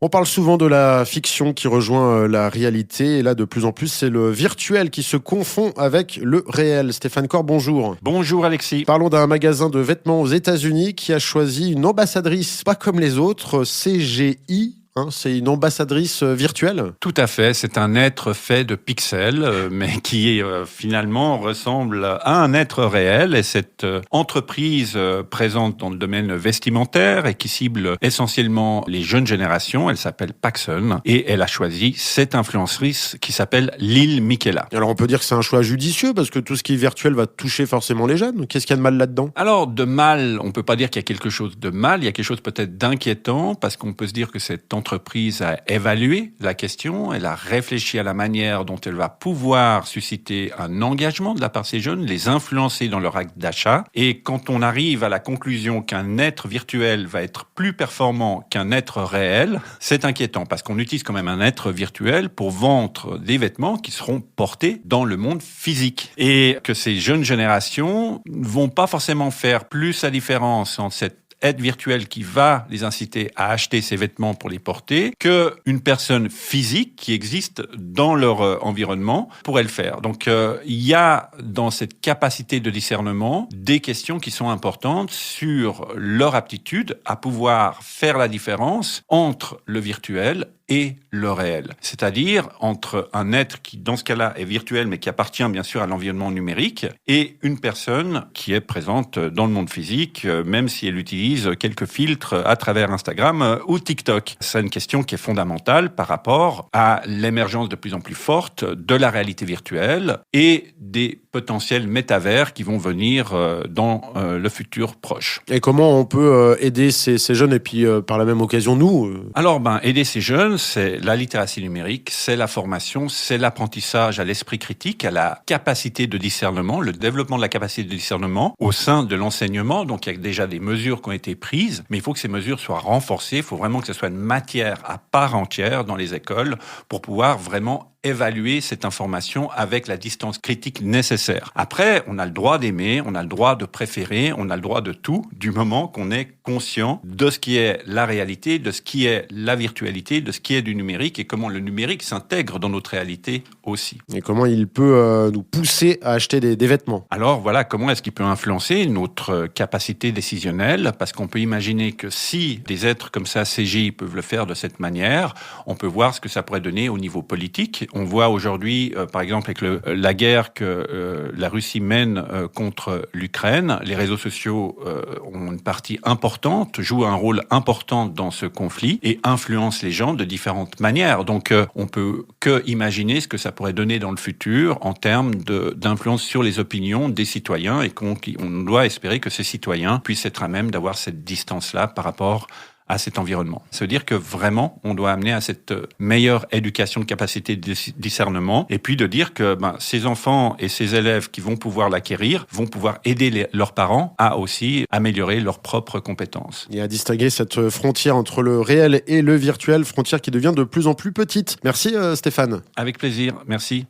On parle souvent de la fiction qui rejoint la réalité et là de plus en plus c'est le virtuel qui se confond avec le réel. Stéphane Corr, bonjour. Bonjour Alexis. Parlons d'un magasin de vêtements aux États-Unis qui a choisi une ambassadrice pas comme les autres, CGI. C'est une ambassadrice virtuelle. Tout à fait, c'est un être fait de pixels, mais qui finalement ressemble à un être réel. Et cette entreprise présente dans le domaine vestimentaire et qui cible essentiellement les jeunes générations, elle s'appelle Paxson et elle a choisi cette influenceuse qui s'appelle Lil Miquela. Alors on peut dire que c'est un choix judicieux parce que tout ce qui est virtuel va toucher forcément les jeunes. Qu'est-ce qu'il y a de mal là-dedans ? Alors de mal, on peut pas dire qu'il y a quelque chose de mal, il y a quelque chose peut-être d'inquiétant parce qu'on peut se dire que cette entreprise a évalué la question, elle a réfléchi à la manière dont elle va pouvoir susciter un engagement de la part de ces jeunes, les influencer dans leur acte d'achat. Et quand on arrive à la conclusion qu'un être virtuel va être plus performant qu'un être réel, c'est inquiétant parce qu'on utilise quand même un être virtuel pour vendre des vêtements qui seront portés dans le monde physique. Et que ces jeunes générations ne vont pas forcément faire plus la différence entre cette aide virtuelle qui va les inciter à acheter ces vêtements pour les porter qu'une personne physique qui existe dans leur environnement pourrait le faire. Donc il y a dans cette capacité de discernement des questions qui sont importantes sur leur aptitude à pouvoir faire la différence entre le virtuel et le réel. C'est-à-dire entre un être qui, dans ce cas-là, est virtuel, mais qui appartient bien sûr à l'environnement numérique, et une personne qui est présente dans le monde physique, même si elle utilise quelques filtres à travers Instagram ou TikTok. C'est une question qui est fondamentale par rapport à l'émergence de plus en plus forte de la réalité virtuelle et des potentiels métavers qui vont venir dans le futur proche. Et comment on peut aider ces jeunes et puis par la même occasion nous Alors, aider ces jeunes, c'est la littératie numérique, c'est la formation, c'est l'apprentissage à l'esprit critique, à la capacité de discernement, le développement de la capacité de discernement au sein de l'enseignement. Donc, il y a déjà des mesures qui ont été prises, mais il faut que ces mesures soient renforcées. Il faut vraiment que ce soit une matière à part entière dans les écoles pour pouvoir vraiment évaluer cette information avec la distance critique nécessaire. Après, on a le droit d'aimer, on a le droit de préférer, on a le droit de tout, du moment qu'on est conscient de ce qui est la réalité, de ce qui est la virtualité, de ce qui est du numérique et comment le numérique s'intègre dans notre réalité aussi. Et comment il peut nous pousser à acheter des vêtements. Alors voilà, comment est-ce qu'il peut influencer notre capacité décisionnelle ? Parce qu'on peut imaginer que si des êtres comme ça, CGI, peuvent le faire de cette manière, on peut voir ce que ça pourrait donner au niveau politique. On voit aujourd'hui, par exemple, avec la guerre que la Russie mène contre l'Ukraine, les réseaux sociaux ont une partie importante, jouent un rôle important dans ce conflit et influencent les gens de différentes manières. Donc, on peut que imaginer ce que ça pourrait donner dans le futur en termes d'influence sur les opinions des citoyens et on doit espérer que ces citoyens puissent être à même d'avoir cette distance-là par rapport à cet environnement. Ça veut dire que vraiment, on doit amener à cette meilleure éducation de capacité de discernement et puis de dire que ces enfants et ces élèves qui vont pouvoir l'acquérir vont pouvoir aider leurs parents à aussi améliorer leurs propres compétences. Et à distinguer cette frontière entre le réel et le virtuel, frontière qui devient de plus en plus petite. Merci Stéphane. Avec plaisir, merci.